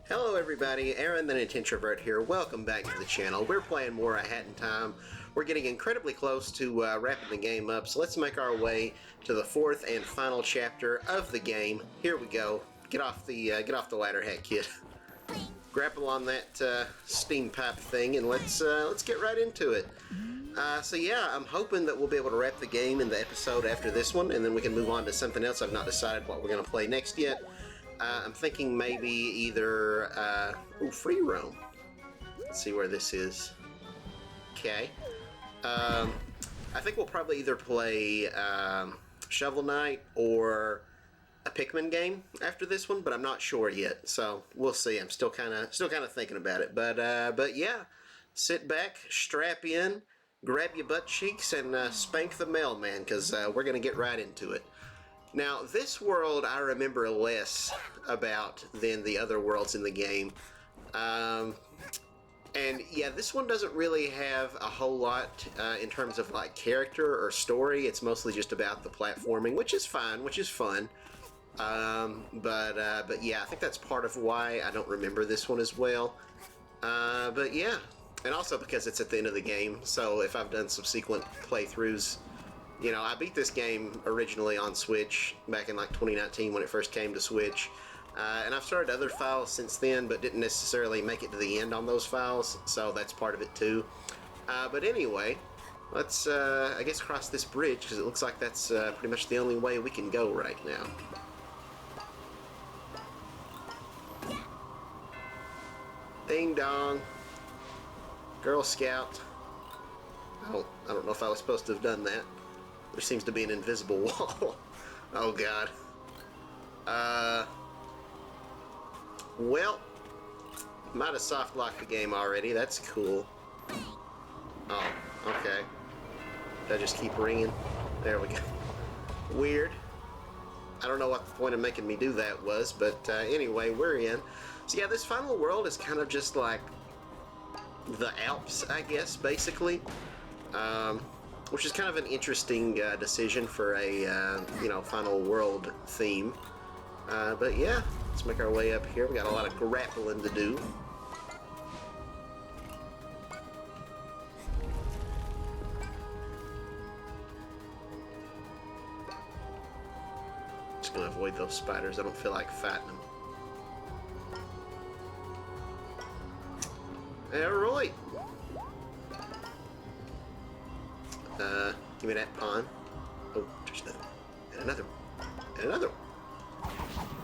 Hello everybody, Aaron the Nintintrovert here. Welcome back to the channel. We're playing more A Hat in Time. We're getting incredibly close to wrapping the game up, so let's make our way to the fourth and final chapter of the game. Here we go. Get off the ladder, Hat Kid. Grapple on that steam pipe thing, and let's get right into it. So yeah, I'm hoping that we'll be able to wrap the game in the episode after this one, and then we can move on to something else. I've not decided what we're going to play next yet. I'm thinking maybe either, free roam. Let's see where this is. Okay. I think we'll probably either play Shovel Knight or a Pikmin game after this one, but I'm not sure yet. So we'll see. I'm still kind of thinking about it. But yeah, sit back, strap in, grab your butt cheeks, and spank the mailman, because we're gonna get right into it. Now, this world I remember less about than the other worlds in the game. And yeah, this one doesn't really have a whole lot in terms of like character or story. It's mostly just about the platforming, which is fine, which is fun. But yeah, I think that's part of why I don't remember this one as well. But yeah, and also because it's at the end of the game, so if I've done subsequent playthroughs, you know, I beat this game originally on Switch back in like 2019 when it first came to Switch. And I've started other files since then, but didn't necessarily make it to the end on those files, so that's part of it too. But anyway, let's, I guess, cross this bridge, because it looks like that's pretty much the only way we can go right now. Ding dong. Girl Scout. I don't know if I was supposed to have done that. There seems to be an invisible wall. Oh god. Well, might have soft locked the game already. That's cool. Oh, okay. Did I just keep ringing? There we go. Weird. I don't know what the point of making me do that was, but anyway, we're in. So yeah, this final world is kind of just like the Alps, I guess, basically. Which is kind of an interesting decision for a, you know, final world theme. But yeah, let's make our way up here. We got a lot of grappling to do. Just gonna avoid those spiders. I don't feel like fighting them. Alright. Give me that pawn. Oh, there's another one. And another one. And another one.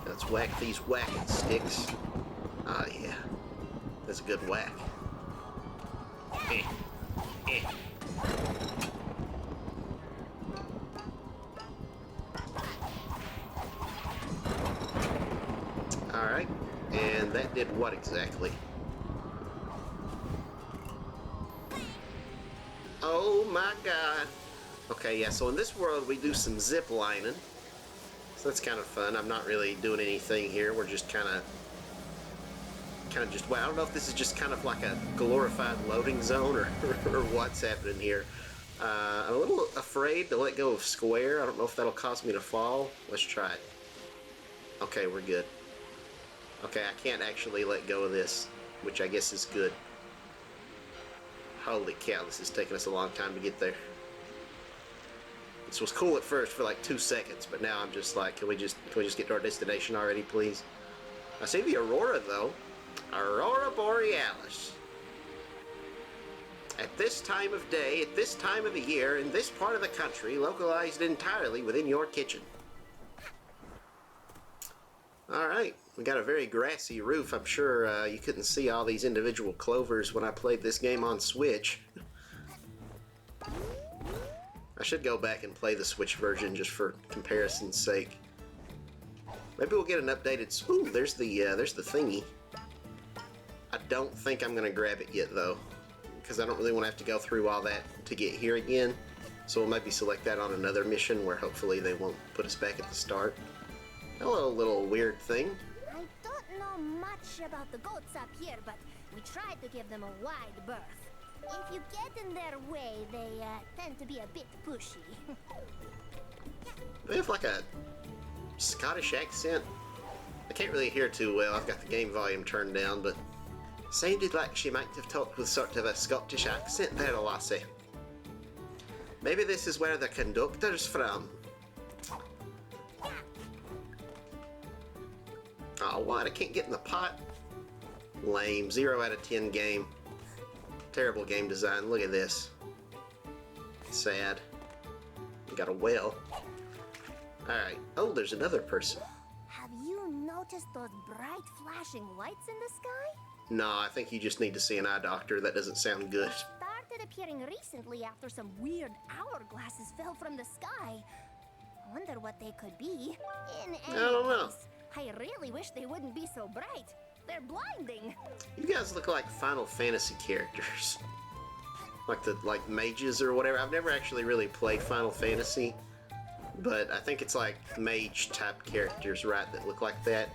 Let's whack these whacking sticks. Ah, yeah. That's a good whack. Eh. Eh. Alright. And that did what exactly? Oh my god. Okay, yeah, so in this world we do some zip lining. So that's kind of fun. I'm not really doing anything here. We're just kind of just, well, I don't know if this is just kind of like a glorified loading zone or what's happening here. I'm a little afraid to let go of square. I don't know if that'll cause me to fall. Let's try it. Okay, we're good. Okay, I can't actually let go of this, which I guess is good. Holy cow, this is taking us a long time to get there. This was cool at first for like 2 seconds, but now I'm just like, can we just get to our destination already, please? I see the Aurora, though. Aurora Borealis. At this time of day, at this time of the year, in this part of the country, localized entirely within your kitchen. Alright, we got a very grassy roof. I'm sure you couldn't see all these individual clovers when I played this game on Switch. I should go back and play the Switch version just for comparison's sake. Maybe we'll get an updated... Ooh, there's the thingy. I don't think I'm going to grab it yet, though, because I don't really want to have to go through all that to get here again. So we'll maybe select that on another mission where hopefully they won't put us back at the start. Hello, little weird thing. I don't know much about the goats up here, but we tried to give them a wide berth. If you get in their way, they tend to be a bit pushy. They have like a Scottish accent. I can't really hear too well. I've got the game volume turned down, but sounded like she might have talked with sort of a Scottish accent there, lassie. Maybe this is where the conductor's from. Oh, what? I can't get in the pot? Lame. 0 out of 10 game. Terrible game design. Look at this. Sad. We got a whale. Alright. Oh, there's another person. Have you noticed those bright flashing lights in the sky? No, I think you just need to see an eye doctor. That doesn't sound good. Started appearing recently after some weird hourglasses fell from the sky. Wonder what they could be. In any I don't know. case, I really wish they wouldn't be so bright. They're blinding. You guys look like Final Fantasy characters. Like mages or whatever. I've never actually really played Final Fantasy, but I think it's like mage type characters, right, that look like that.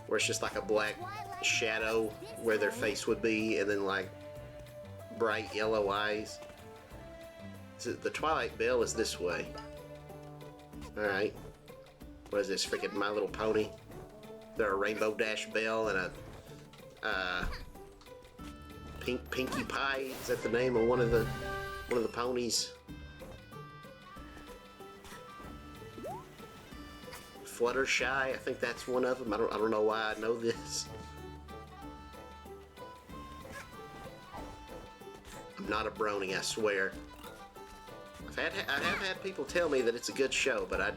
Where it's just like a black shadow where their face would be, and then like bright yellow eyes. So the Twilight Bell is this way. Alright. What is this? Freaking My Little Pony? There a Rainbow Dash Bell and a Pinkie Pie. Is that the name of one of the ponies? Fluttershy, I think that's one of them. I don't know why I know this. I'm not a brony, I swear. I have had people tell me that it's a good show, but I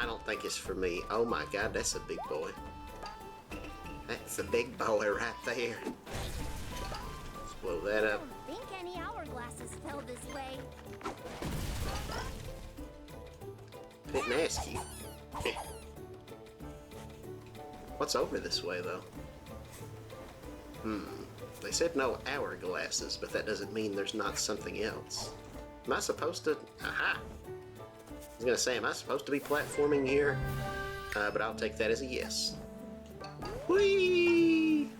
don't think it's for me. Oh my god, that's a big boy. That's a big boy right there. Let's blow that up. I don't think any hourglasses fell this way. Didn't ask you. What's over this way, though? They said no hourglasses, but that doesn't mean there's not something else. Am I supposed to... Aha! I was gonna say, am I supposed to be platforming here? But I'll take that as a yes. Whee!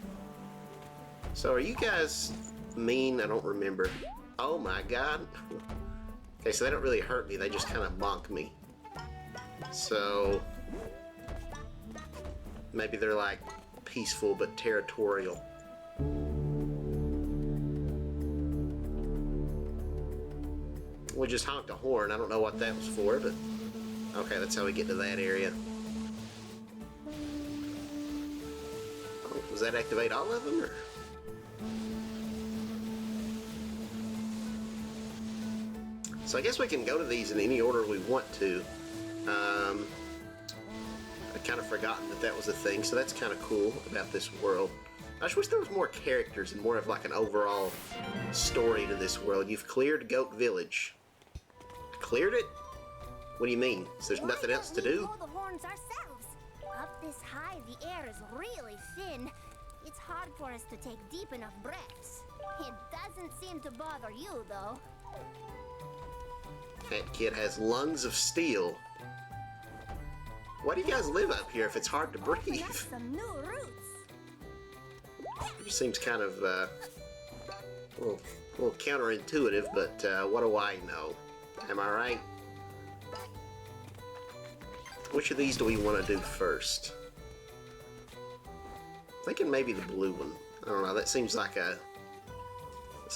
So are you guys mean? I don't remember. Oh my god. Okay, so they don't really hurt me, they just kind of bonk me. So... maybe they're like peaceful but territorial. We just honked a horn. I don't know what that was for, but okay, that's how we get to that area. Oh, does that activate all of them, or? So I guess we can go to these in any order we want to. I'd kind of forgotten that was a thing, so that's kind of cool about this world. I just wish there was more characters and more of like an overall story to this world. You've cleared Goat Village. Cleared it? What do you mean? So there's nothing else to do? Blow the horns ourselves. Up this high, the air is really thin. It's hard for us to take deep enough breaths. It doesn't seem to bother you, though. That kid has lungs of steel. Why do you guys live up here if it's hard to breathe? Open up some new routes. It just seems kind of a little counterintuitive, but what do I know? Am I right? Which of these do we want to do first? I'm thinking maybe the blue one. I don't know. That seems like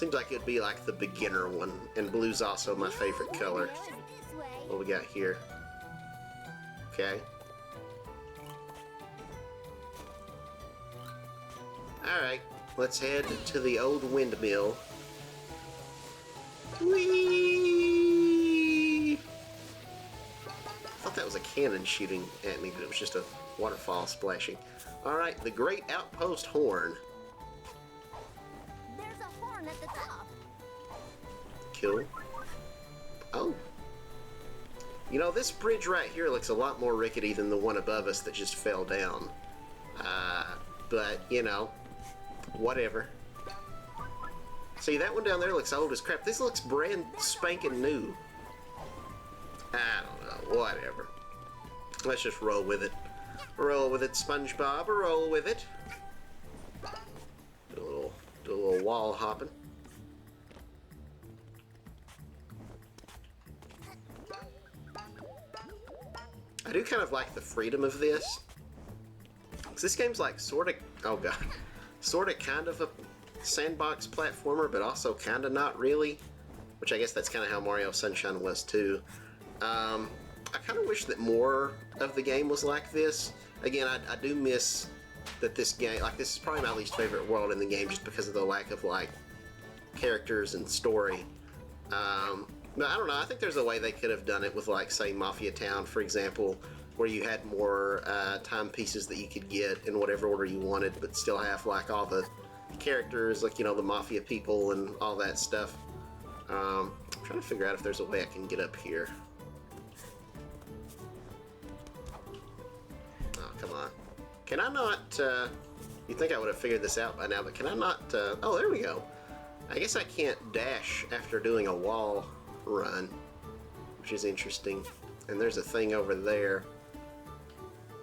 it'd be like the beginner one, and blue's also my favorite color. This way. What we got here? Okay. Alright, let's head to the old windmill. Whee! I thought that was a cannon shooting at me, but it was just a waterfall splashing. Alright, the Great Outpost Horn. There's a horn at the top. Cool. Oh. You know, this bridge right here looks a lot more rickety than the one above us that just fell down. But, you know, whatever. See, that one down there looks old as crap. This looks brand spanking new. I don't know, whatever. Let's just roll with it. Roll with it, SpongeBob, roll with it. Do a little wall hopping. I do kind of like the freedom of this. 'Cause this game's like sort of, oh god, sort of kind of a sandbox platformer, but also kind of not really. Which I guess that's kind of how Mario Sunshine was too. I kind of wish that more of the game was like this. Again, I do miss that this game, like this is probably my least favorite world in the game just because of the lack of like characters and story. But I don't know, I think there's a way they could have done it with like say Mafia Town, for example, where you had more timepieces that you could get in whatever order you wanted, but still have like all the characters, like, you know, the Mafia people and all that stuff. I'm trying to figure out if there's a way I can get up here. Oh, come on. Can I not, you'd think I would have figured this out by now, but can I not, oh, there we go. I guess I can't dash after doing a wall run, which is interesting. And there's a thing over there.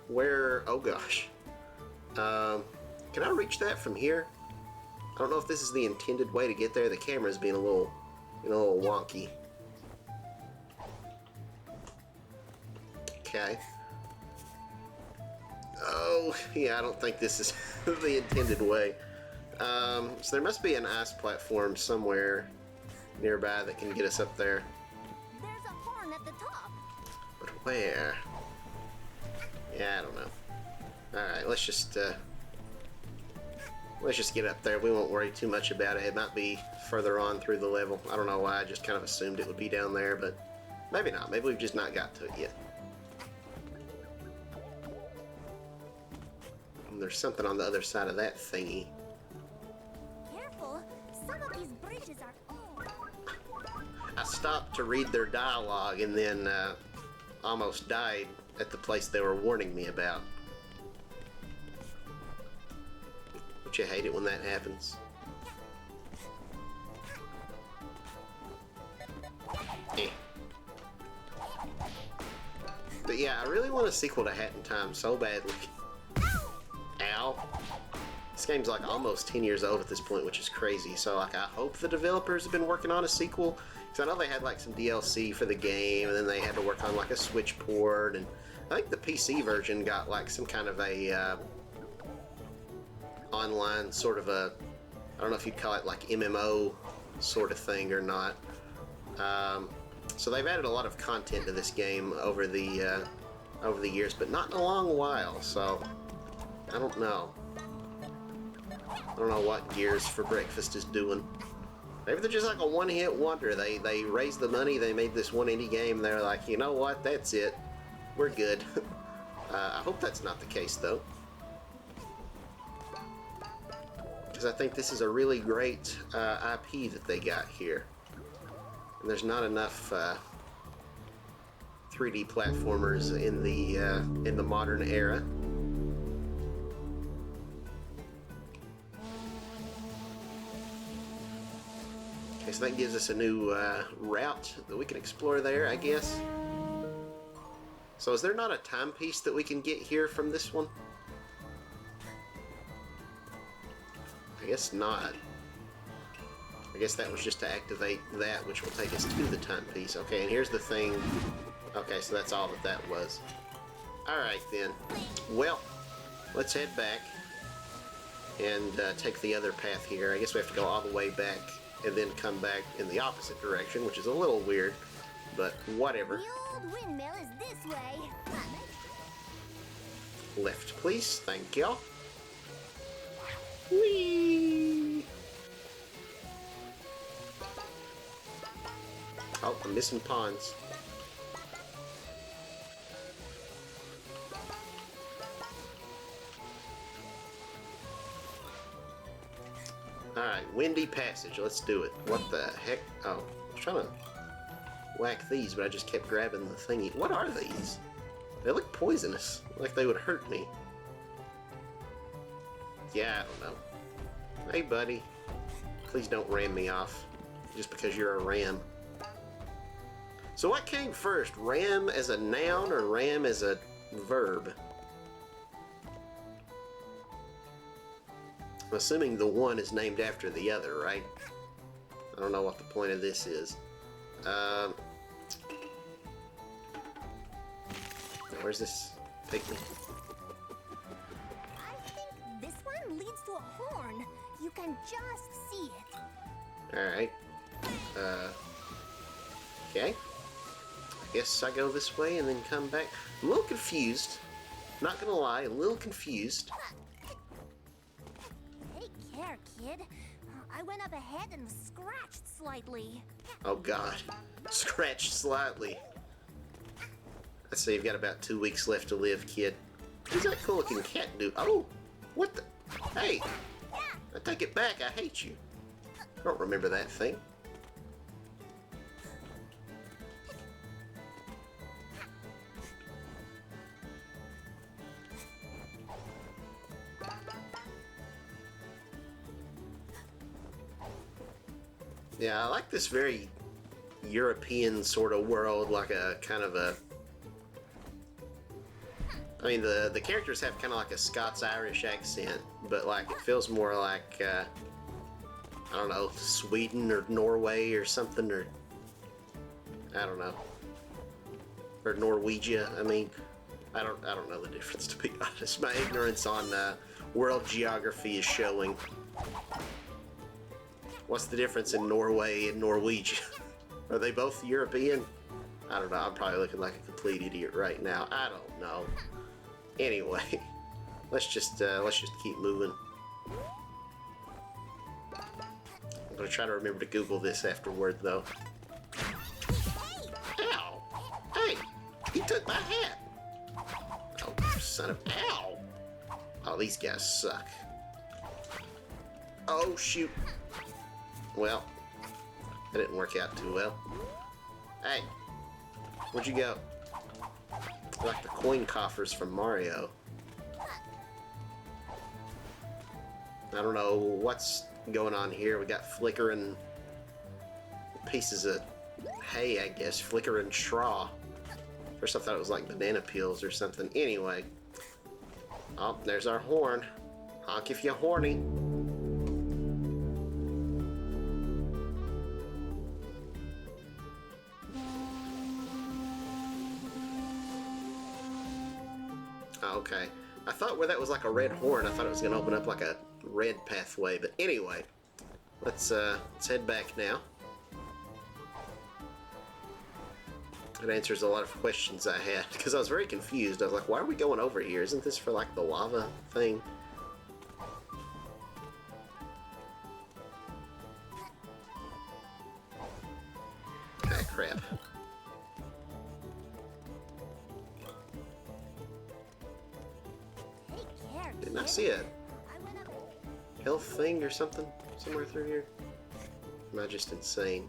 Where, oh gosh. Can I reach that from here? I don't know if this is the intended way to get there. The camera's being a little wonky. Okay. Oh, yeah, I don't think this is the intended way. So there must be an ice platform somewhere nearby that can get us up there. There's a horn at the top. But where? Yeah, I don't know. Alright, let's just get up there. We won't worry too much about it. It might be further on through the level. I don't know why. I just kind of assumed it would be down there, but maybe not. Maybe we've just not got to it yet. And there's something on the other side of that thingy. Careful, some of these bridges are old. I stopped to read their dialogue and then almost died at the place they were warning me about. Don't you hate it when that happens? Eh. But yeah, I really want a sequel to Hat in Time so badly. Ow. This game's like almost 10 years old at this point, which is crazy. So like, I hope the developers have been working on a sequel. Because I know they had like some DLC for the game, and then they had to work on like a Switch port, and I think the PC version got like some kind of a online sort of a, I don't know if you'd call it like MMO sort of thing or not. So they've added a lot of content to this game over the years, but not in a long while. So I don't know. I don't know what Gears for Breakfast is doing. Maybe they're just like a one-hit wonder. They raised the money, they made this one indie game, they're like, you know what, that's it. We're good. I hope that's not the case, though. Because I think this is a really great IP that they got here. And there's not enough 3D platformers in the modern era. Okay, so that gives us a new route that we can explore there, I guess. So is there not a timepiece that we can get here from this one? I guess not. I guess that was just to activate that, which will take us to the timepiece. Okay, and here's the thing. Okay, so that's all that was. Alright then. Well, let's head back and take the other path here. I guess we have to go all the way back and then come back in the opposite direction, which is a little weird, but whatever. The old windmill is this way. Left, please. Thank you. Whee! Oh, I'm missing pawns. Alright, Windy Passage. Let's do it. What the heck? Oh, I was trying to whack these, but I just kept grabbing the thingy. What are these? They look poisonous. Like they would hurt me. Yeah, I don't know. Hey, buddy. Please don't ram me off. Just because you're a ram. So what came first? Ram as a noun or ram as a verb? I'm assuming the one is named after the other, right? I don't know what the point of this is. Where's this pygmy? I to a horn. You can just see it. Alright. Okay. I guess I go this way and then come back. I'm a little confused. Not gonna lie, a little confused. Take care, kid. I went up ahead and was scratched slightly. Oh god. Scratched slightly. I say you've got about 2 weeks left to live, kid. What does that cool looking cat do? Oh! What the? Hey! I take it back, I hate you. I don't remember that thing. Yeah, I like this very European sort of world, like a kind of a... I mean, the characters have kind of like a Scots-Irish accent, but like it feels more like, I don't know, Sweden or Norway or something, or I don't know, or Norwegia. I mean, I don't know the difference, to be honest. My ignorance on world geography is showing. What's the difference in Norway and Norwegia? Are they both European? I don't know. I'm probably looking like a complete idiot right now. I don't know. Anyway, let's just keep moving. I'm gonna try to remember to Google this afterward, though. Ow! Hey, he took my hat. Oh, son of ow! Oh, these guys suck. Oh shoot! Well, that didn't work out too well. Hey, where'd you go? Like the coin coffers from Mario. I don't know what's going on here. We got flickering pieces of hay, I guess. Flickering straw. First I thought it was like banana peels or something. Anyway. Oh, there's our horn. Honk if you're horny. Okay. I thought where that was like a red horn, I thought it was going to open up like a red pathway. But anyway, let's head back now. It answers a lot of questions I had, because I was very confused. I was like, why are we going over here? Isn't this for like the lava thing? Ah, crap. Didn't I see a health thing or something somewhere through here? Am I just insane?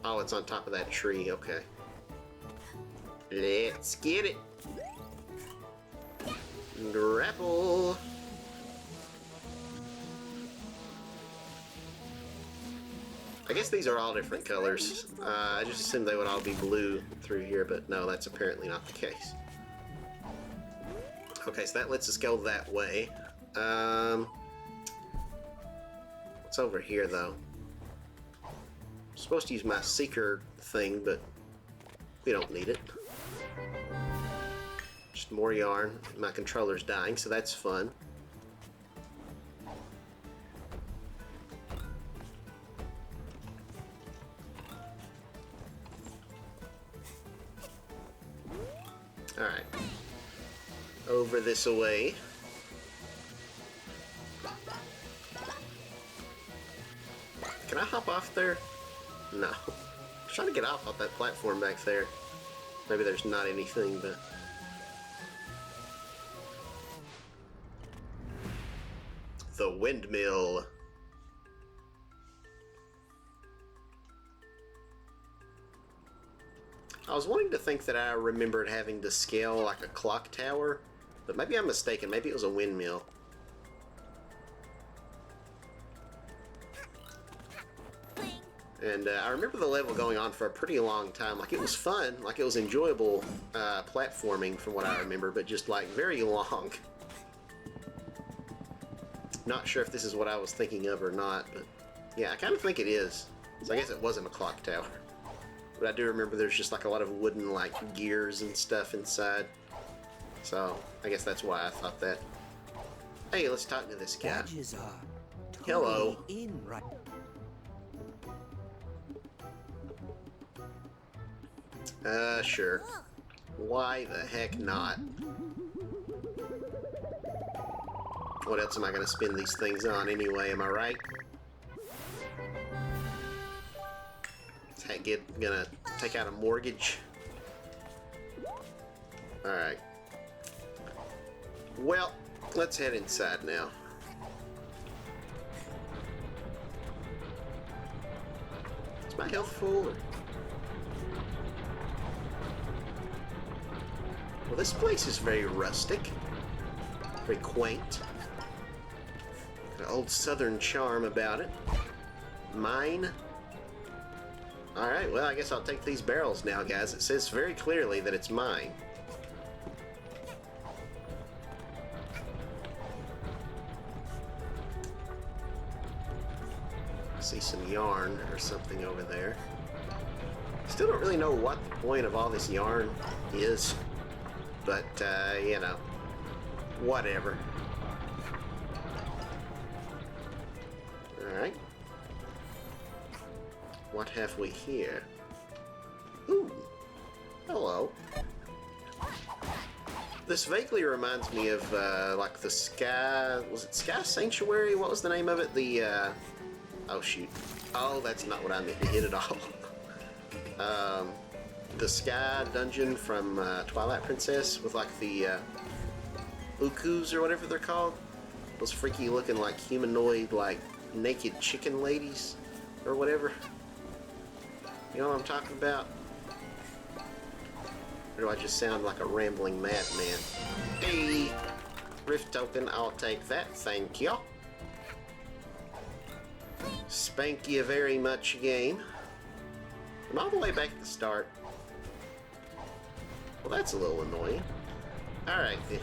Oh, it's on top of that tree. Okay. Let's get it. Grapple. I guess these are all different colors. I just assumed they would all be blue through here, but no, that's apparently not the case. Okay, so that lets us go that way. What's over here, though? I'm supposed to use my seeker thing, but we don't need it. Just more yarn. My controller's dying, so that's fun. Alright. Over this away. Can I hop off there? No. I'm trying to get off that platform back there. Maybe there's not anything, but... The windmill. I was wanting to think that I remembered having to scale like a clock tower, but maybe I'm mistaken. Maybe it was a windmill. And I remember the level going on for a pretty long time. Like, it was fun. Like, it was enjoyable platforming from what I remember, but just, like, very long. Not sure if this is what I was thinking of or not, but yeah, I kind of think it is. So I guess it wasn't a clock tower. But I do remember there's just, like, a lot of wooden, like, gears and stuff inside. So I guess that's why I thought that. Hey, let's talk to this guy. Badges are Hello. totally in right. Sure. Why the heck not? What else am I gonna spend these things on anyway, am I right? Gonna take out a mortgage? Alright. Well, let's head inside now. Is my health full? Or... Well, this place is very rustic. Very quaint. Got an old southern charm about it. Mine. Alright, well, I guess I'll take these barrels now, guys. It says very clearly that it's mine. I see some yarn or something over there. Still don't really know what the point of all this yarn is, but, you know, whatever. Alright. What have we here? Ooh. Hello. This vaguely reminds me of, like the Sky... Was it Sky Sanctuary? What was the name of it? The, Oh, shoot. Oh, that's not what I meant to hit at all. The Sky Dungeon from, Twilight Princess with, like, the, Ukus or whatever they're called. Those freaky looking, like, humanoid, like, naked chicken ladies or whatever. You know what I'm talking about? Or do I just sound like a rambling madman? Hey! Rift token, I'll take that, thank you. Spank you very much, game. I'm all the way back at the start. Well, that's a little annoying. Alright, then.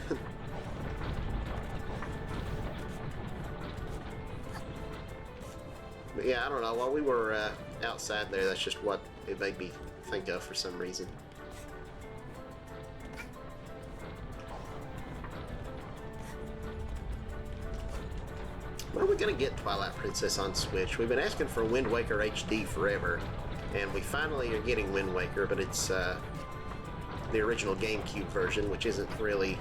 But yeah, I don't know. While we were outside there, that's just what it made me think of for some reason. When are we going to get Twilight Princess on Switch? We've been asking for Wind Waker HD forever, and we finally are getting Wind Waker, but it's the original GameCube version, which isn't really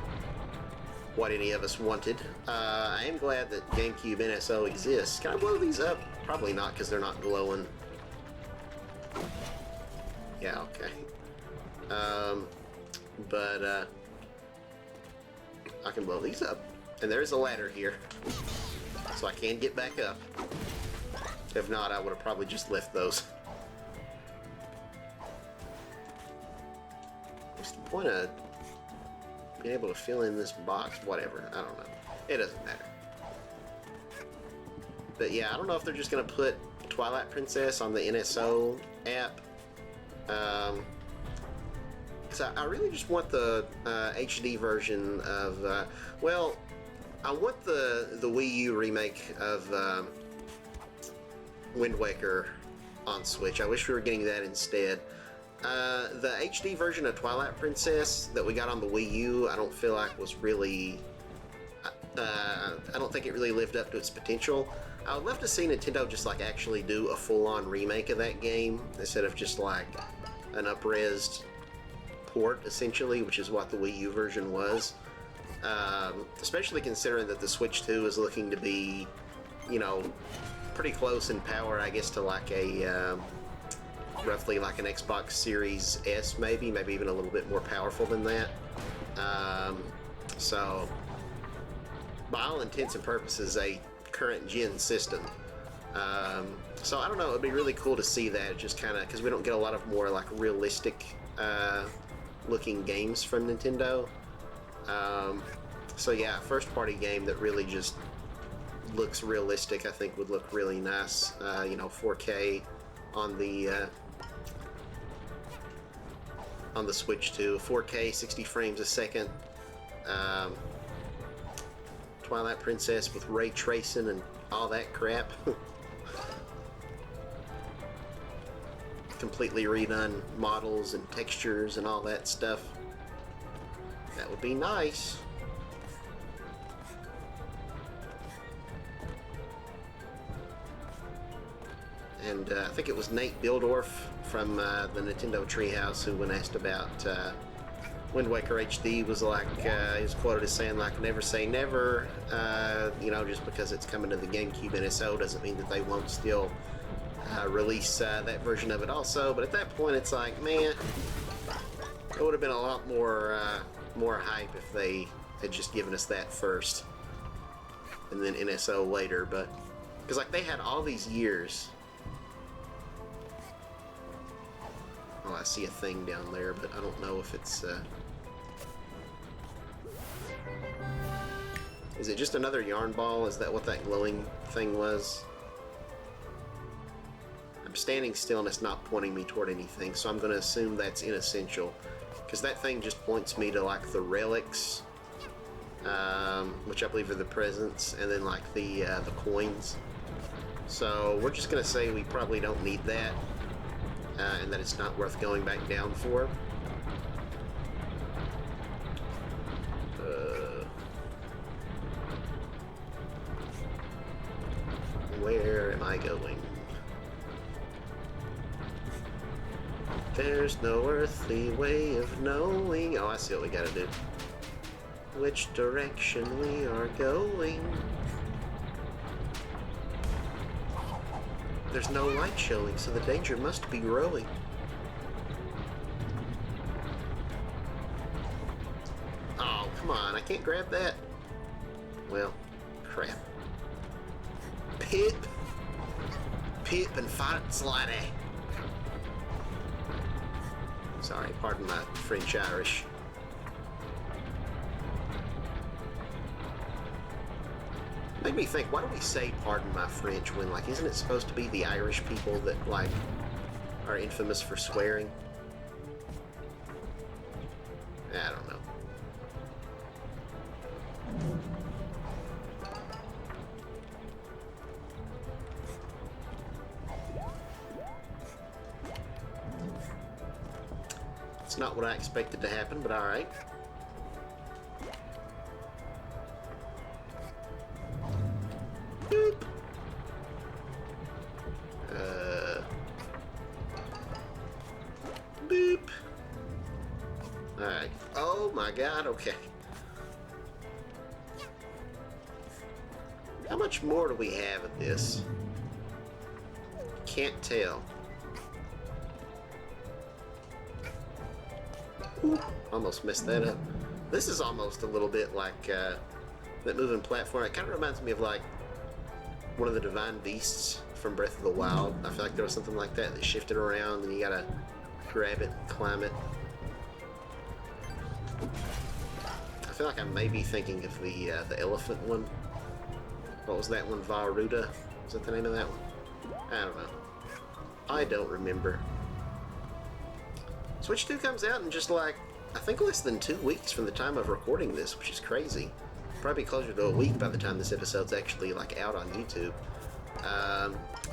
what any of us wanted. I am glad that GameCube NSO exists. Can I blow these up? Probably not, because they're not glowing. Yeah, okay. But I can blow these up. And there's a ladder here. So I can get back up. If not, I would have probably just left those. What's the point of being able to fill in this box? Whatever. I don't know. It doesn't matter. But yeah, I don't know if they're just going to put Twilight Princess on the NSO app. Because I really just want the HD version of... well, I want the Wii U remake of Wind Waker on Switch. I wish we were getting that instead. The HD version of Twilight Princess that we got on the Wii U, I don't feel like was really... I don't think it really lived up to its potential. I would love to see Nintendo just like actually do a full-on remake of that game instead of just like an up-resed port, essentially, which is what the Wii U version was. Especially considering that the Switch 2 is looking to be, you know, pretty close in power, I guess, to like a roughly like an Xbox Series S, maybe even a little bit more powerful than that. So, by all intents and purposes, a current gen system. So I don't know, it'd be really cool to see that, just kind of, because we don't get a lot of more like realistic looking games from Nintendo. So yeah, first party game that really just looks realistic, I think would look really nice. You know, 4K on the Switch too. 4K, 60 frames a second. Twilight Princess with ray tracing and all that crap. Completely redone models and textures and all that stuff. That would be nice. and I think it was Nate Bildorf from the Nintendo Treehouse who, when asked about Wind Waker HD, was like, he was quoted as saying, like, never say never, you know, just because it's coming to the GameCube NSO doesn't mean that they won't still release that version of it also. But at that point, it's like, man, it would have been a lot more more hype if they had just given us that first and then NSO later. But because, like, they had all these years. Oh, I see a thing down there, but I don't know if it's is it just another yarn ball? Is that what that glowing thing was? I'm standing still and it's not pointing me toward anything, so I'm going to assume that's inessential, because that thing just points me to, like, the relics, which I believe are the presents, and then, like, the coins. So we're just going to say we probably don't need that, and that it's not worth going back down for. Where am I going? There's no earthly way of knowing. Oh, I see what we gotta do. Which direction we are going. There's no light showing, so the danger must be growing. Oh, come on, I can't grab that. Well, crap. Pip and fart slidey. Sorry, pardon my French-Irish. Made me think, why do we say pardon my French when, like, isn't it supposed to be the Irish people that, like, are infamous for swearing? I don't know. It's not what I expected to happen, but alright. Boop. Boop. Alright. Oh my god, okay. How much more do we have of this? Can't tell. Ooh, almost messed that up. This is almost a little bit like that moving platform. It kind of reminds me of, like, one of the Divine Beasts from Breath of the Wild. I feel like there was something like that that shifted around and you gotta grab it, climb it. I feel like I may be thinking of the elephant one. What was that one? Varuda? Is that the name of that one? I don't know. I don't remember. Switch 2 comes out in just, like, I think less than 2 weeks from the time of recording this, which is crazy. Probably closer to a week by the time this episode's actually, like, out on YouTube.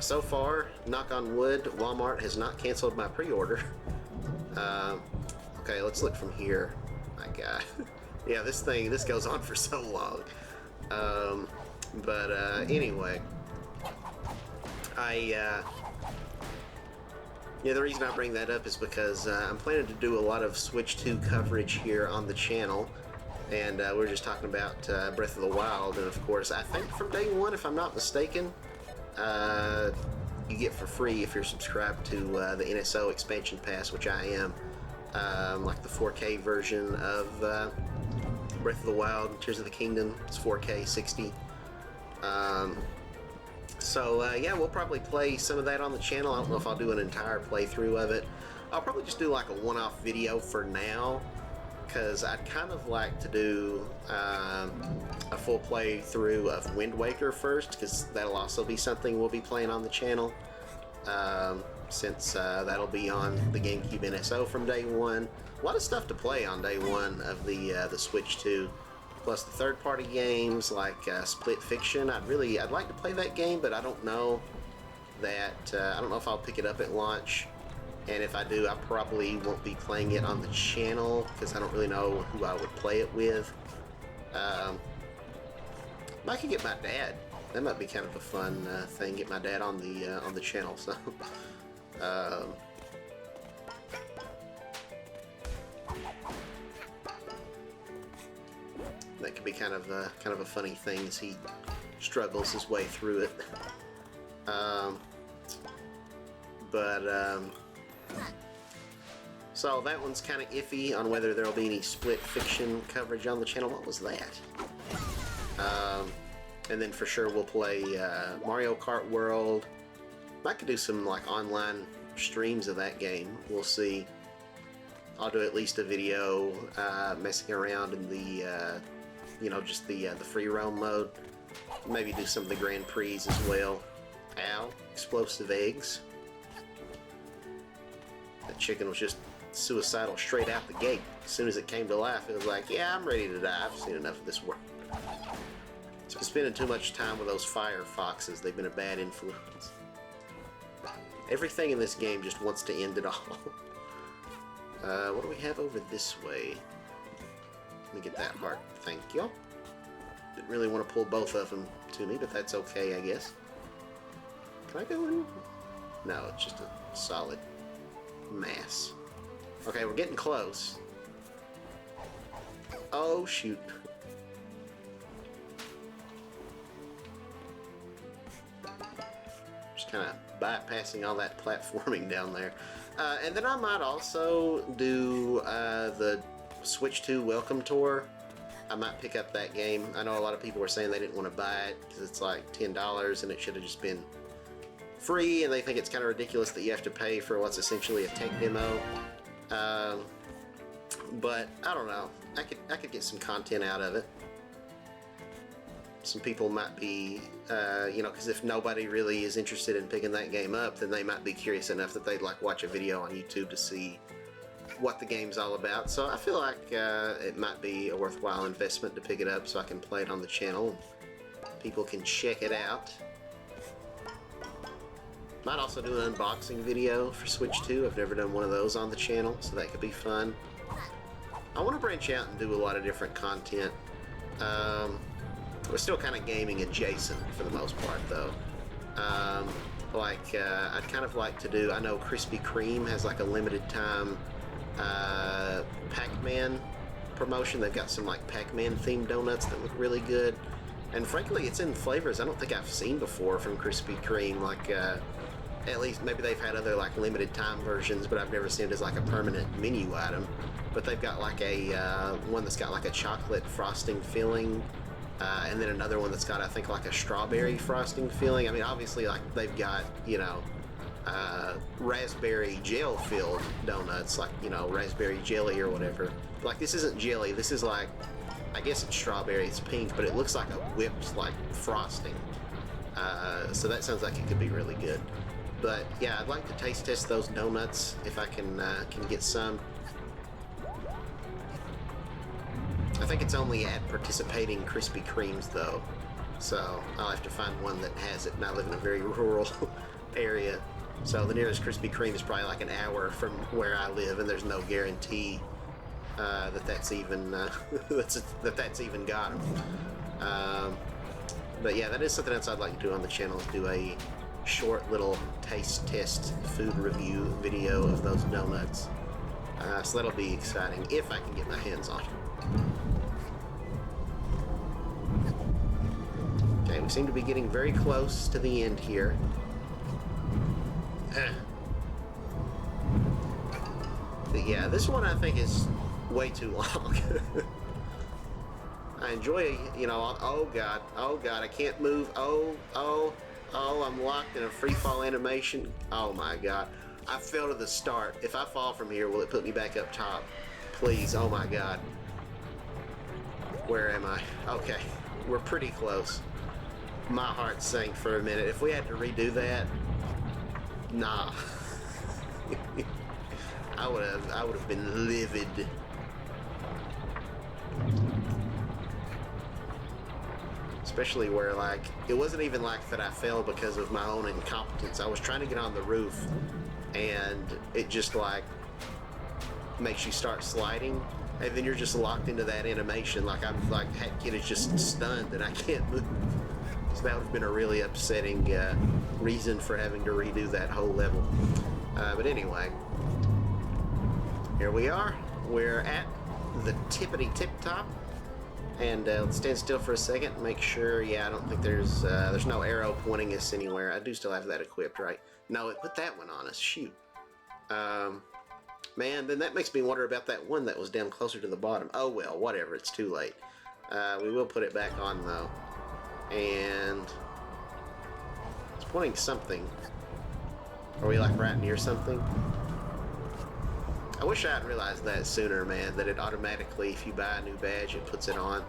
So far, knock on wood, Walmart has not canceled my pre-order. Okay, let's look from here. My God. Yeah, this goes on for so long. Anyway. Yeah, the reason I bring that up is because I'm planning to do a lot of Switch 2 coverage here on the channel, and we're just talking about Breath of the Wild, and of course, I think from day one, if I'm not mistaken, you get for free if you're subscribed to the NSO expansion pass, which I am, like the 4K version of Breath of the Wild, Tears of the Kingdom. It's 4K 60. Yeah, we'll probably play some of that on the channel. I don't know if I'll do an entire playthrough of it. I'll probably just do like a one-off video for now, because I'd kind of like to do a full playthrough of Wind Waker first, because that'll also be something we'll be playing on the channel, since that'll be on the GameCube NSO from day one. A lot of stuff to play on day one of the Switch 2. Plus the third-party games like Split Fiction. I'd like to play that game, but I don't know that I don't know if I'll pick it up at launch. And if I do, I probably won't be playing it on the channel because I don't really know who I would play it with. I could get my dad. That might be kind of a fun thing. Get my dad on the channel. So, that could be kind of a funny thing as he struggles his way through it. So that one's kind of iffy on whether there'll be any split fiction coverage on the channel. What was that? And then for sure we'll play Mario Kart World. I could do some like online streams of that game. We'll see. I'll do at least a video messing around in the you know, just the free roam mode. Maybe do some of the Grand Prix as well. Ow! Explosive eggs. That chicken was just suicidal straight out the gate. As soon as it came to life, it was like, yeah, I'm ready to die. I've seen enough of this world. So spending too much time with those fire foxes. They've been a bad influence. Everything in this game just wants to end it all. What do we have over this way? Let me get that heart. Thank you. Didn't really want to pull both of them to me, but that's okay, I guess. Can I go in? No, it's just a solid mass. Okay, we're getting close. Oh, shoot. Just kind of bypassing all that platforming down there. And then I might also do the Switch 2 Welcome Tour. I might pick up that game. I know a lot of people were saying they didn't want to buy it because it's like $10 and it should have just been free, and they think it's kind of ridiculous that you have to pay for what's essentially a tech demo. But I don't know. I could get some content out of it. Some people might be, you know, because if nobody really is interested in picking that game up, then they might be curious enough that they'd like watch a video on YouTube to see what the game's all about. So I feel like it might be a worthwhile investment to pick it up so I can play it on the channel. People can check it out. Might also do an unboxing video for Switch 2. I've never done one of those on the channel, so that could be fun. I want to branch out and do a lot of different content. We're still kind of gaming adjacent for the most part, though. I'd kind of like to do, I know Krispy Kreme has like a limited time Pac-Man promotion. They've got some like Pac-Man themed donuts that look really good. And frankly, it's in flavors I don't think I've seen before from Krispy Kreme. Like, at least maybe they've had other like limited time versions, but I've never seen it as like a permanent menu item. But they've got like a one that's got like a chocolate frosting filling, and then another one that's got, I think, like a strawberry frosting filling. I mean, obviously, like they've got, you know, raspberry gel filled donuts, like, you know, raspberry jelly or whatever. Like, this isn't jelly. This is like, I guess it's strawberry. It's pink, but it looks like a whipped like frosting. So that sounds like it could be really good. But yeah, I'd like to taste test those donuts if I can get some. I think it's only at participating Krispy Kremes though, so I'll have to find one that has it. And I live in a very rural area, so the nearest Krispy Kreme is probably like an hour from where I live, and there's no guarantee that's even that's even got them. But yeah, that is something else I'd like to do on the channel, is do a short little taste test food review video of those donuts. So that'll be exciting if I can get my hands on it. Okay, we seem to be getting very close to the end here. But yeah, this one I think is way too long. I enjoy, you know, oh god, I can't move, oh, I'm locked in a free fall animation. Oh my god, I fell to the start. If I fall from here, will it put me back up top? Please, oh my god. Where am I? Okay, we're pretty close. My heart sank for a minute. If we had to redo that, nah. I would have been livid. Especially where, like, it wasn't even like that I fell because of my own incompetence. I was trying to get on the roof, and it just, like, makes you start sliding, and then you're just locked into that animation. Like, I'm like, that kid is just stunned and I can't move. So that would have been a really upsetting reason for having to redo that whole level. But anyway, here we are. We're at the tippity tip top. And let's stand still for a second and make sure. Yeah, I don't think there's no arrow pointing us anywhere. I do still have that equipped, right? No, it put that one on us. Shoot. Man, then that makes me wonder about that one that was down closer to the bottom. Oh well, whatever. It's too late. We will put it back on though. And it's pointing something. Are we like right near something? I wish I had realized that sooner, man, that it automatically, if you buy a new badge, it puts it on.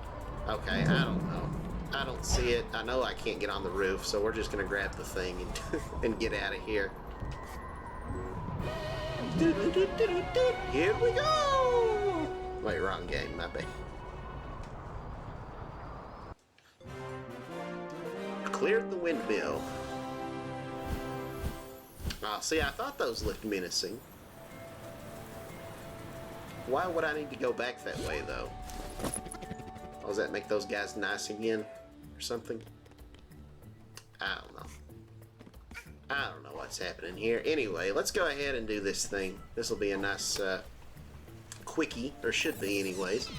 Okay, I don't know. I don't see it. I know I can't get on the roof, so we're just going to grab the thing and, and get out of here. Here we go! Wait, wrong game, my bad. Cleared the windmill. Oh, see, I thought those looked menacing. Why would I need to go back that way, though? Oh, does that make those guys nice again? Or something? I don't know. I don't know what's happening here. Anyway, let's go ahead and do this thing. This will be a nice quickie, or should be anyways.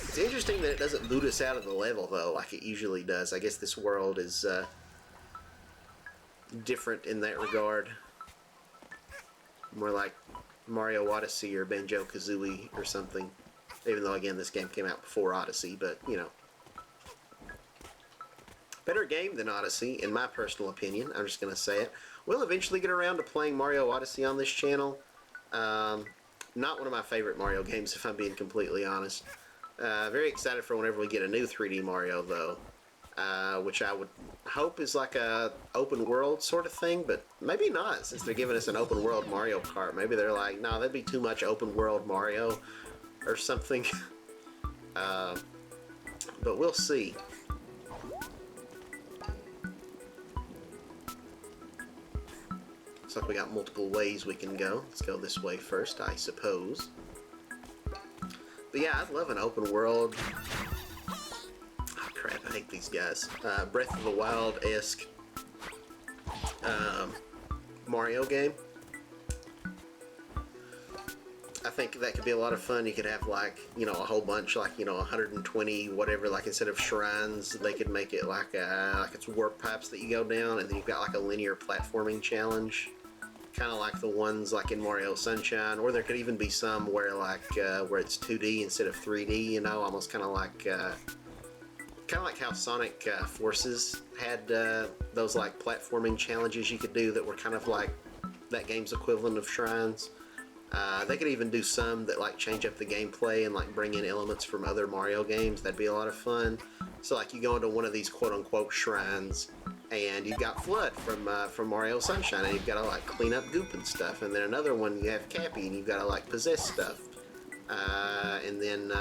It's interesting that it doesn't boot us out of the level, though, like it usually does. I guess this world is different in that regard. More like Mario Odyssey or Banjo-Kazooie or something. Even though, again, this game came out before Odyssey, but, you know. Better game than Odyssey, in my personal opinion. I'm just going to say it. We'll eventually get around to playing Mario Odyssey on this channel. Not one of my favorite Mario games, if I'm being completely honest. Very excited for whenever we get a new 3D Mario, though. Which I would hope is like a open world sort of thing, but maybe not, since they're giving us an open world Mario Kart. Maybe they're like, no, that'd be too much open world Mario or something. But we'll see. Looks like we got multiple ways we can go. Let's go this way first, I suppose. But yeah, I'd love an open world. Oh crap, I hate these guys. Breath of the Wild-esque Mario game. I think that could be a lot of fun. You could have, like, you know, a whole bunch, like, you know, 120 whatever, like, instead of shrines, they could make it like it's warp pipes that you go down, and then you've got like a linear platforming challenge, kind of like the ones like in Mario Sunshine. Or there could even be some where like where it's 2D instead of 3D, you know, almost kind of like how Sonic Forces had those like platforming challenges you could do that were kind of like that game's equivalent of shrines. They could even do some that like change up the gameplay and like bring in elements from other Mario games. That'd be a lot of fun. So like you go into one of these quote-unquote shrines and you've got Flood from Mario Sunshine, and you've got to like clean up goop and stuff. And then another one you have Cappy and you've got to like possess stuff. And then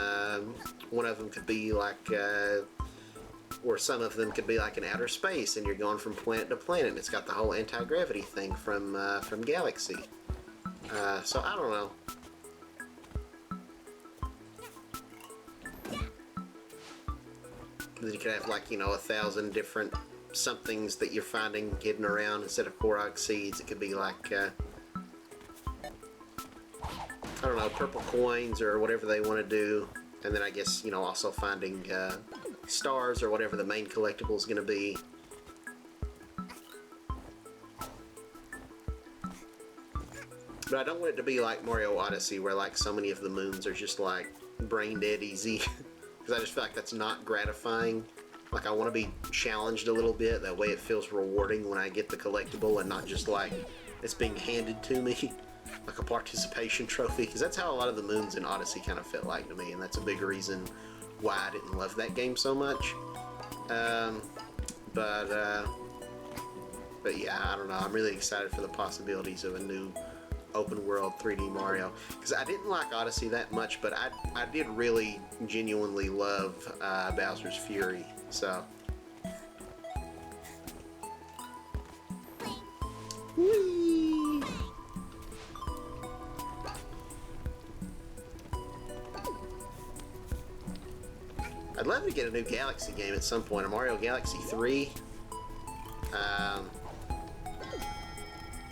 one of them could be like or some of them could be like in outer space, and you're going from planet to planet. And it's got the whole anti-gravity thing from Galaxy. So I don't know. Then you could have like, you know, 1,000 different somethings that you're finding hidden around instead of Korok seeds. It could be like I don't know, purple coins or whatever they want to do. And then I guess, you know, also finding stars or whatever the main collectible is going to be. But I don't want it to be like Mario Odyssey, where like so many of the moons are just like brain dead easy. Because I just feel like that's not gratifying. Like I want to be challenged a little bit. That way it feels rewarding when I get the collectible and not just like it's being handed to me like a participation trophy. Because that's how a lot of the moons in Odyssey kind of felt like to me, and that's a big reason why I didn't love that game so much. But yeah, I don't know. I'm really excited for the possibilities of a new open world 3D Mario, because I didn't like Odyssey that much, but I did really genuinely love Bowser's Fury. So whee! I'd love to get a new Galaxy game at some point. A Mario Galaxy 3.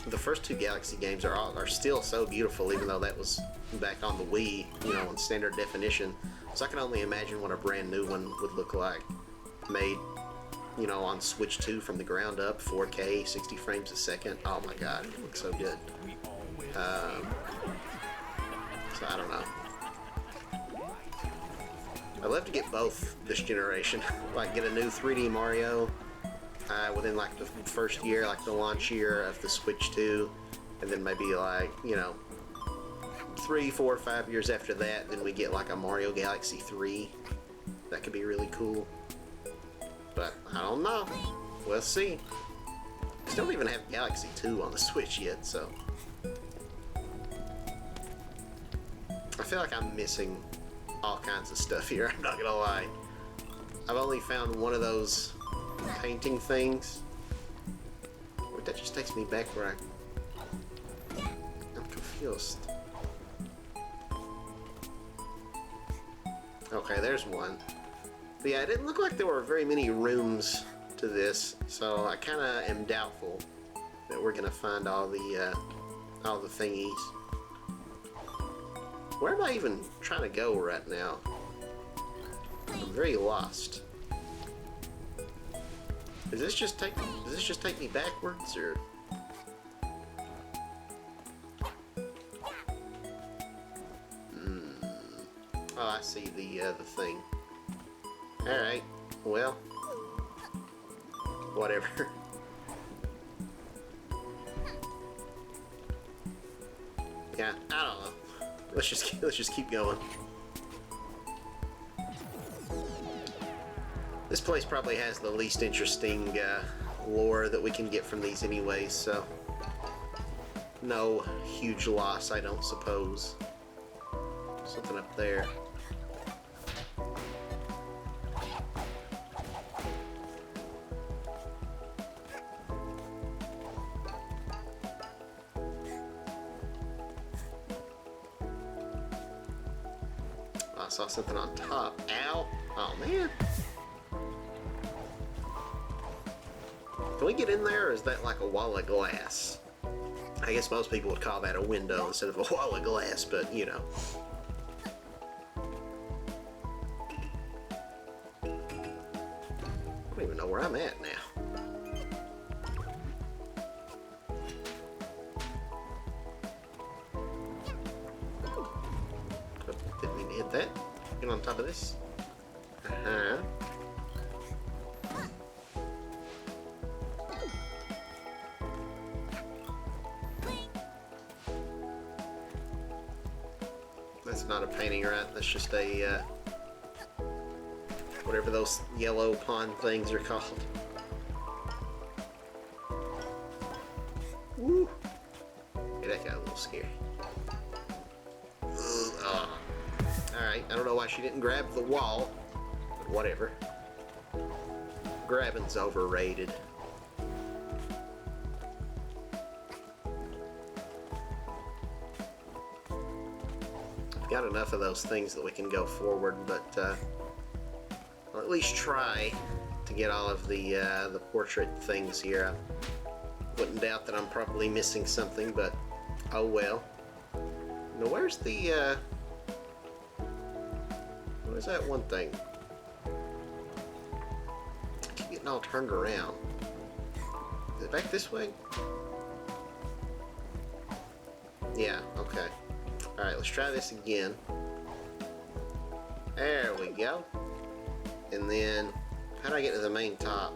The first two Galaxy games are still so beautiful, even though that was back on the Wii, you know, in standard definition. So I can only imagine what a brand new one would look like, made, you know, on Switch 2 from the ground up, 4K, 60 frames a second. Oh my God, it looks so good. So I don't know. I'd love to get both this generation, like get a new 3D Mario within like the first year, like the launch year of the Switch 2, and then maybe like, you know, 3, 4, 5 years after that, then we get like a Mario Galaxy 3. That could be really cool. But I don't know. We'll see. Still don't even have Galaxy 2 on the Switch yet, so I feel like I'm missing all kinds of stuff here, I'm not gonna lie. I've only found one of those painting things. Wait, that just takes me back where I'm confused. Okay, there's one. But yeah, it didn't look like there were very many rooms to this, so I kind of am doubtful that we're gonna find all the thingies. Where am I even trying to go right now? I'm very lost. Does this just take me backwards, or? Oh, I see the thing. All right. Well, whatever. Yeah, I don't know. Let's just keep going. This place probably has the least interesting lore that we can get from these anyways, so no huge loss, I don't suppose. Something up there. I saw something on top. Ow! Oh man! Can we get in there, or is that like a wall of glass? I guess most people would call that a window instead of a wall of glass, but you know. I don't even know where I'm at now. Didn't mean to hit that. Get on top of this. Uh-huh. That's not a painting, right? That's just a, whatever those yellow pond things are called. Woo! Yeah, that got a little scary. Oh. Alright, I don't know why she didn't grab the wall, but whatever. Grabbing's overrated. Got enough of those things that we can go forward, but I'll at least try to get all of the portrait things here. I wouldn't doubt that I'm probably missing something, but oh well. Now where's the where's that one thing? I keep getting all turned around. Is it back this way? Yeah, okay. Alright, let's try this again. There we go. And then, how do I get to the main top?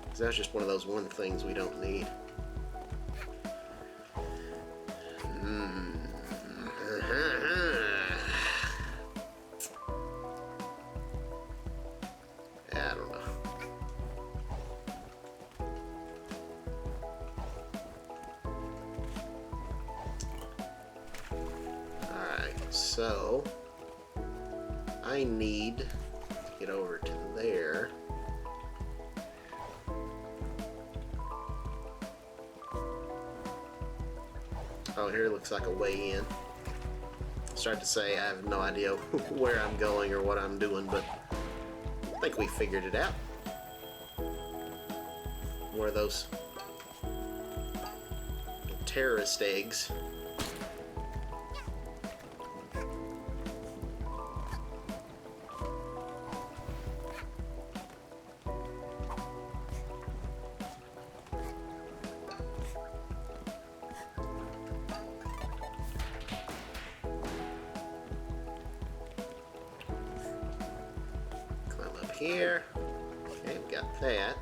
Because that's just one of those one things we don't need. I don't know. So, I need to get over to there. Oh, here looks like a way in. Start to say I have no idea where I'm going or what I'm doing, but think we figured it out. More of those terrorist eggs. Here. Okay, got that.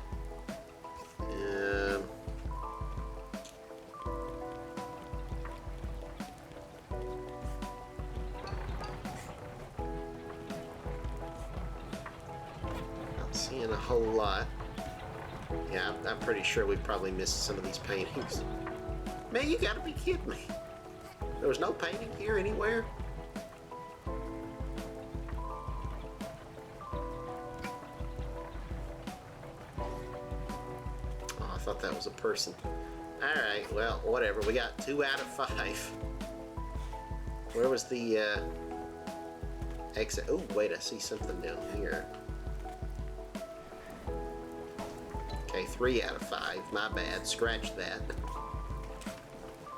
Not seeing a whole lot. Yeah, I'm pretty sure we probably missed some of these paintings. Man, you gotta be kidding me. There was no painting here anywhere? I thought that was a person. Alright, well, whatever. We got 2 out of 5. Where was the exit? Oh, wait, I see something down here. Okay, 3 out of 5. My bad. Scratch that.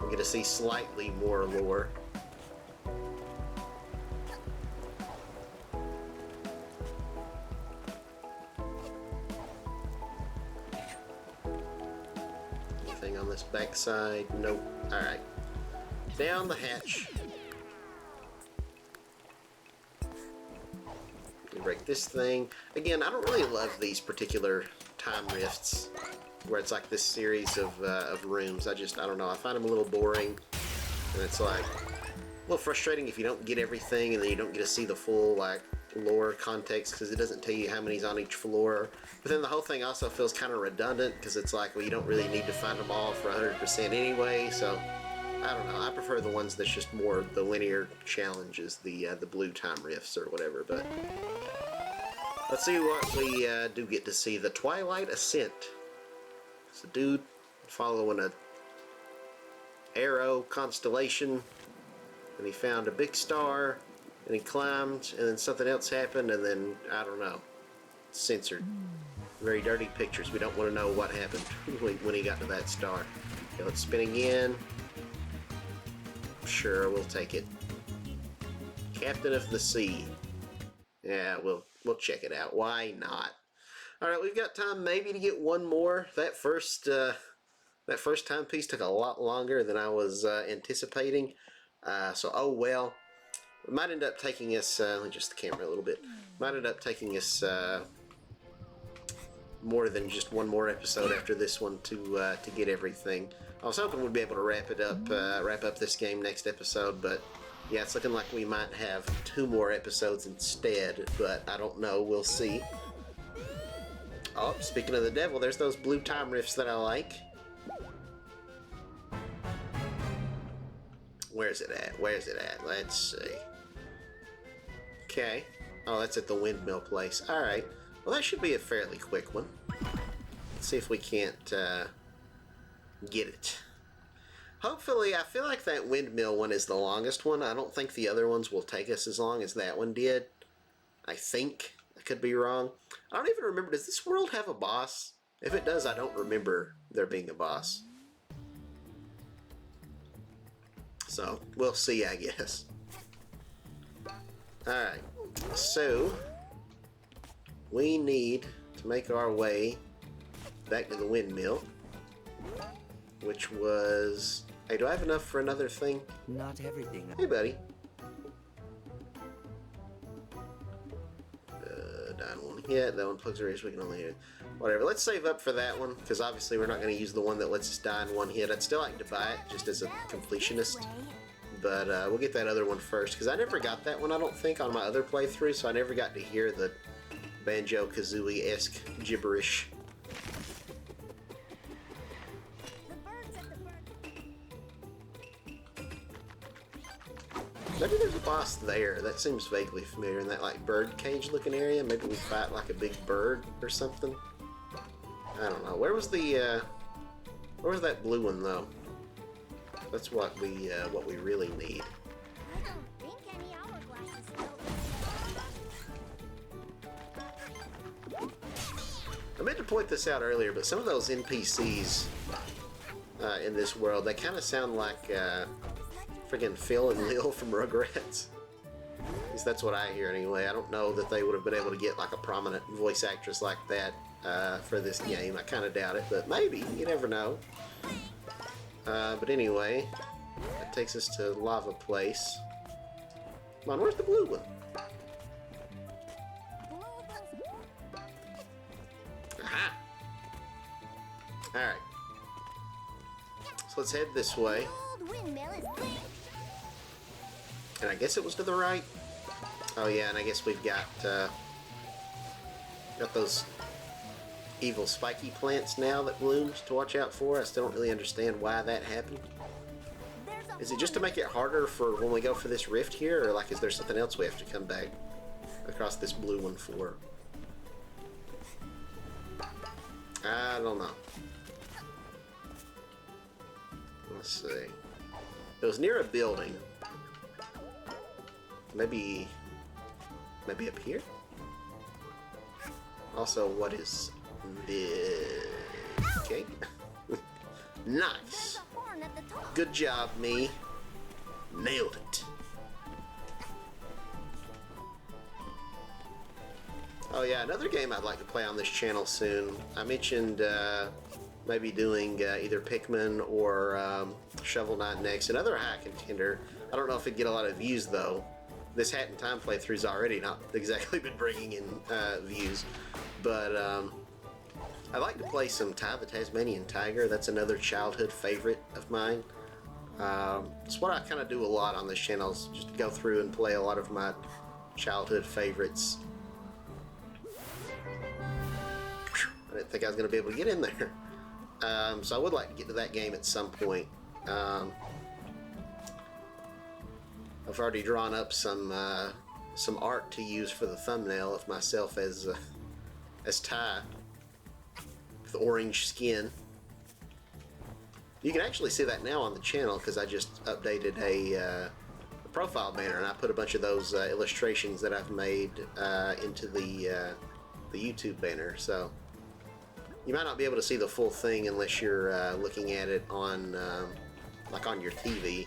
We're going to see slightly more lore. On this backside, nope. Alright. Down the hatch. Break this thing. Again, I don't really love these particular time rifts where it's like this series of rooms. I don't know. I find them a little boring. And it's like a little frustrating if you don't get everything and then you don't get to see the full like lore context because it doesn't tell you how many's on each floor. But then the whole thing also feels kind of redundant because it's like, well, you don't really need to find them all for 100% anyway. So I don't know. I prefer the ones that's just more the linear challenges, the blue time rifts or whatever. But let's see what we do get to see. The Twilight Ascent. It's a dude following a arrow constellation, and he found a big star. And he climbed, and then something else happened, and then, I don't know, censored. Very dirty pictures. We don't want to know what happened when he got to that star. Okay, let's spin again. Sure, we'll take it. Captain of the Sea. Yeah, we'll check it out. Why not? Alright, we've got time maybe to get one more. That first timepiece took a lot longer than I was anticipating. So, oh well. It might end up taking us, let me adjust the camera a little bit, might end up taking us more than just one more episode after this one to get everything. I was hoping we'd be able to wrap up this game next episode, but yeah, it's looking like we might have 2 more episodes instead, but I don't know, we'll see. Oh, speaking of the devil, there's those blue time rifts that I like. Where's it at? Where's it at? Let's see. Okay. Oh, that's at the windmill place. Alright. Well, that should be a fairly quick one. Let's see if we can't get it. Hopefully, I feel like that windmill one is the longest one. I don't think the other ones will take us as long as that one did. I think. I could be wrong. I don't even remember. Does this world have a boss? If it does, I don't remember there being a boss. So, we'll see, I guess. Alright, so we need to make our way back to the windmill, which was... Hey, do I have enough for another thing? Not everything. Hey, buddy. Down one hit. That one plugs a race. We can only hit. Whatever. Let's save up for that one, because obviously we're not going to use the one that lets us die in one hit. I'd still like to buy it, just as a completionist. But we'll get that other one first, because I never got that one, I don't think, on my other playthrough, so I never got to hear the Banjo-Kazooie-esque gibberish. Maybe there's a boss there. That seems vaguely familiar in that like bird cage looking area. Maybe we fight like a big bird or something. I don't know. Where was that blue one though? That's what we really need. I don't think any hourglass is point this out earlier, but some of those NPCs in this world, they kind of sound like friggin' Phil and Lil from Rugrats. At least that's what I hear anyway. I don't know that they would have been able to get like a prominent voice actress like that for this game. I kind of doubt it, but maybe. You never know. But anyway, that takes us to Lava Place. Come on, where's the blue one? Aha! Alright. So let's head this way. And I guess it was to the right. Oh yeah, and I guess we've got those evil spiky plants now that blooms to watch out for. I still don't really understand why that happened. Is it just to make it harder for when we go for this rift here, or like is there something else we have to come back across this blue one for? I don't know. Let's see. It was near a building. Maybe up here? Also, what is this? Okay. Nice. Good job, me. Nailed it. Oh yeah, another game I'd like to play on this channel soon. I mentioned maybe doing either Pikmin or Shovel Knight next. Another high contender. I don't know if it'd get a lot of views though. This Hat in Time playthrough's already not exactly been bringing in views, but I'd like to play some Ty the Tasmanian Tiger. That's another childhood favorite of mine. It's what I kind of do a lot on this channel, is just go through and play a lot of my childhood favorites. I didn't think I was going to be able to get in there. So I would like to get to that game at some point. I've already drawn up some art to use for the thumbnail of myself as Ty with orange skin. You can actually see that now on the channel because I just updated a profile banner and I put a bunch of those illustrations that I've made into the YouTube banner. So you might not be able to see the full thing unless you're looking at it on like on your TV.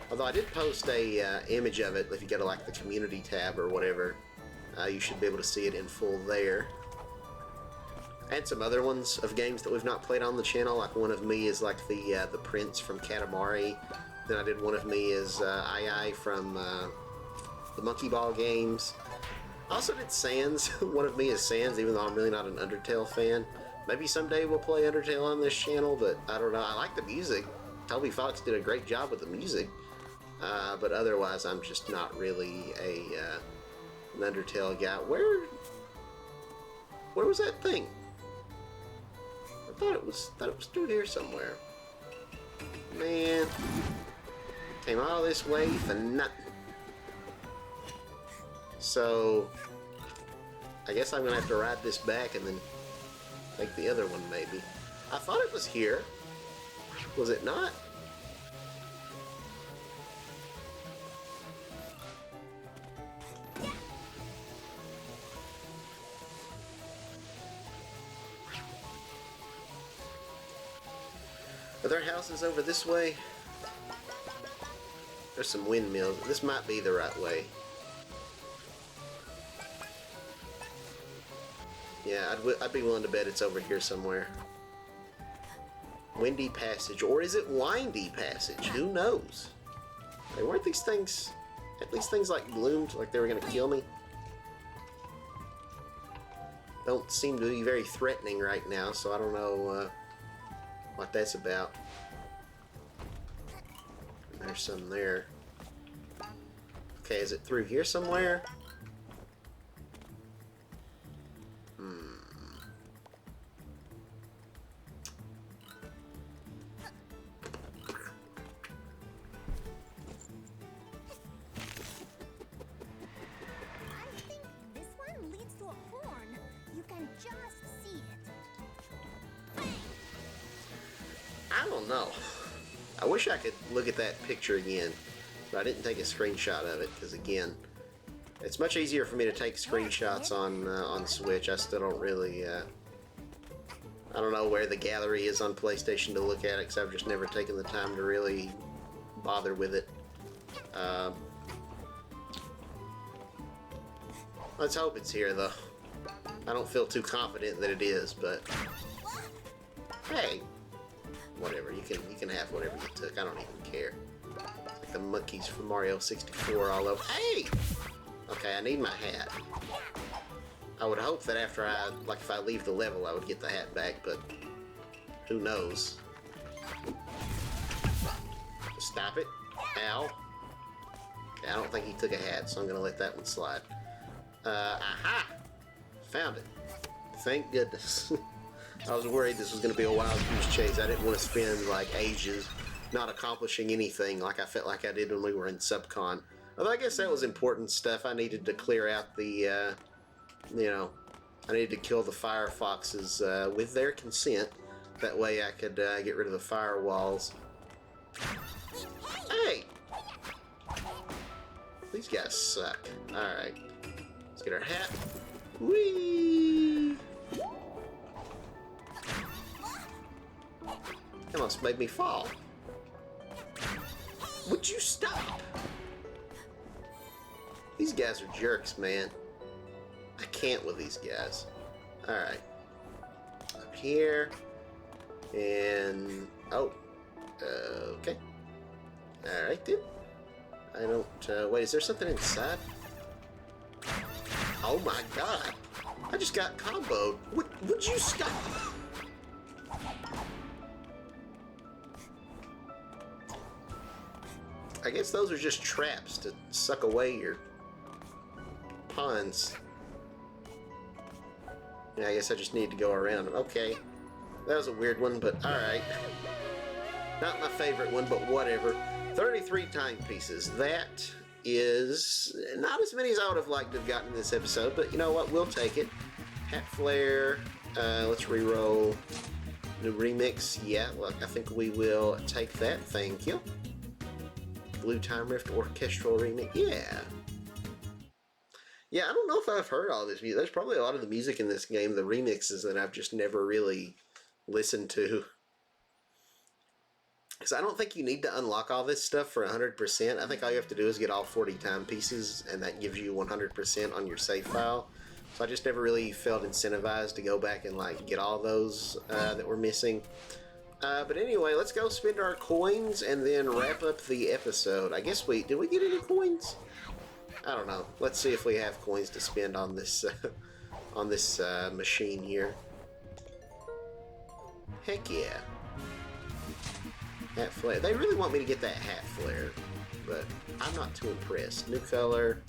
Although I did post a image of it. If you go to like the community tab or whatever, you should be able to see it in full there. I had some other ones of games that we've not played on the channel. Like one of me is like the prince from Katamari. Then I did one of me as Ai from the Monkey Ball games. I also did Sans. One of me is Sans, even though I'm really not an Undertale fan. Maybe someday we'll play Undertale on this channel, but I don't know. I like the music. Toby Fox did a great job with the music. But otherwise, I'm just not really an Undertale guy. Where was that thing? I thought it was through here somewhere. Man, came all this way for nothing. So, I guess I'm gonna have to ride this back and then take the other one, maybe. I thought it was here. Was it not? Are there houses over this way? There's some windmills. This might be the right way. Yeah, I'd be willing to bet it's over here somewhere. Windy Passage. Or is it Windy Passage? Who knows? Hey, weren't these things... At least things like bloomed like they were going to kill me? Don't seem to be very threatening right now, so I don't know what that's about. And there's some there. Okay, is it through here somewhere? I don't know. I wish I could look at that picture again, but I didn't take a screenshot of it because, again, it's much easier for me to take screenshots on Switch. I still don't really I don't know where the gallery is on PlayStation to look at it, because I've just never taken the time to really bother with it. Let's hope it's here, though. I don't feel too confident that it is, but hey, whatever. You can have whatever you took. I don't even care. It's like the monkeys from Mario 64 all over. Hey! Okay, I need my hat. I would hope that after if I leave the level, I would get the hat back, but who knows? Stop it. Ow. Okay, I don't think he took a hat, so I'm gonna let that one slide. Aha! Found it. Thank goodness. I was worried this was going to be a wild goose chase. I didn't want to spend like ages not accomplishing anything like I felt like I did when we were in Subcon. Although I guess that was important stuff. I needed to clear out the, I needed to kill the firefoxes with their consent. That way I could get rid of the firewalls. Hey! These guys suck. Alright. Let's get our hat. Whee! That almost made me fall. Would you stop? These guys are jerks, man. I can't with these guys. Alright. Up here. And... oh. Okay. Alright, then. I don't... wait, is there something inside? Oh my god! I just got comboed. Would you stop? I guess those are just traps to suck away your pawns. Yeah, I guess I just need to go around them. Okay. That was a weird one, but alright. Not my favorite one, but whatever. 33 timepieces. That is not as many as I would have liked to have gotten in this episode, but you know what? We'll take it. Hat Flare. Let's re-roll. New remix. Yeah, well, I think we will take that. Thank you. Blue Time Rift Orchestral Remix. Yeah. Yeah, I don't know if I've heard all this music. There's probably a lot of the music in this game, the remixes, that I've just never really listened to. Because I don't think you need to unlock all this stuff for 100%. I think all you have to do is get all 40 timepieces, and that gives you 100% on your save file. So I just never really felt incentivized to go back and like get all those that were missing. But anyway, let's go spend our coins and then wrap up the episode. I guess did we get any coins? I don't know. Let's see if we have coins to spend on this machine here. Heck yeah. Hat flare. They really want me to get that hat flare, but I'm not too impressed. New color.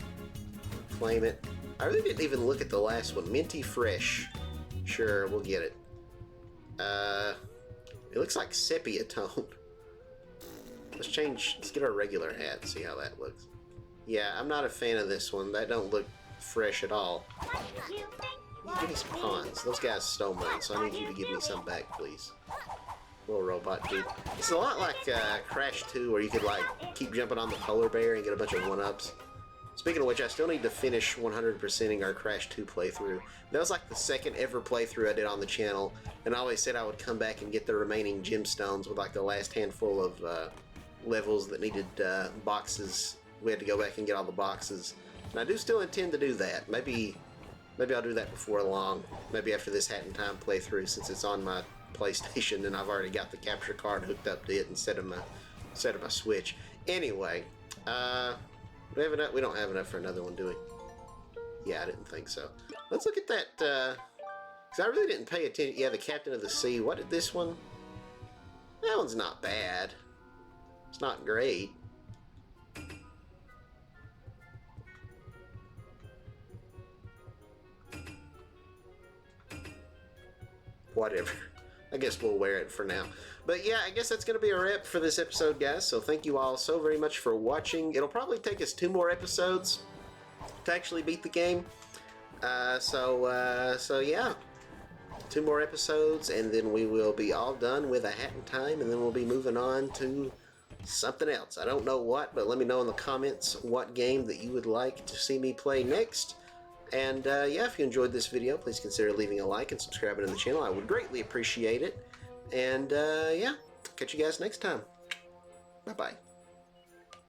Flame it. I really didn't even look at the last one. Minty Fresh. Sure, we'll get it. It looks like sepia tone. Let's get our regular hat and see how that looks. Yeah, I'm not a fan of this one. That don't look fresh at all. Give me some pawns. Those guys stole mine, so I need you to give me some back, please. Little robot dude. It's a lot like Crash 2, where you could like keep jumping on the polar bear and get a bunch of 1-ups. Speaking of which, I still need to finish 100%ing our Crash 2 playthrough. That was like the second ever playthrough I did on the channel, and I always said I would come back and get the remaining gemstones with like the last handful of levels that needed boxes. We had to go back and get all the boxes. And I do still intend to do that. Maybe I'll do that before long. Maybe after this Hat in Time playthrough, since it's on my PlayStation and I've already got the capture card hooked up to it instead of my Switch. Anyway, we don't have enough for another one, do we? Yeah, I didn't think so. Let's look at that, because I really didn't pay attention. Yeah, the Captain of the Sea. What did this one? That one's not bad. It's not great. Whatever. I guess we'll wear it for now. But yeah, I guess that's going to be a wrap for this episode, guys. So thank you all so very much for watching. It'll probably take us 2 more episodes to actually beat the game. So yeah. 2 more episodes, and then we will be all done with A Hat in Time, and then we'll be moving on to something else. I don't know what, but let me know in the comments what game that you would like to see me play next. And yeah, if you enjoyed this video, please consider leaving a like and subscribing to the channel. I would greatly appreciate it. And yeah, catch you guys next time. Bye-bye.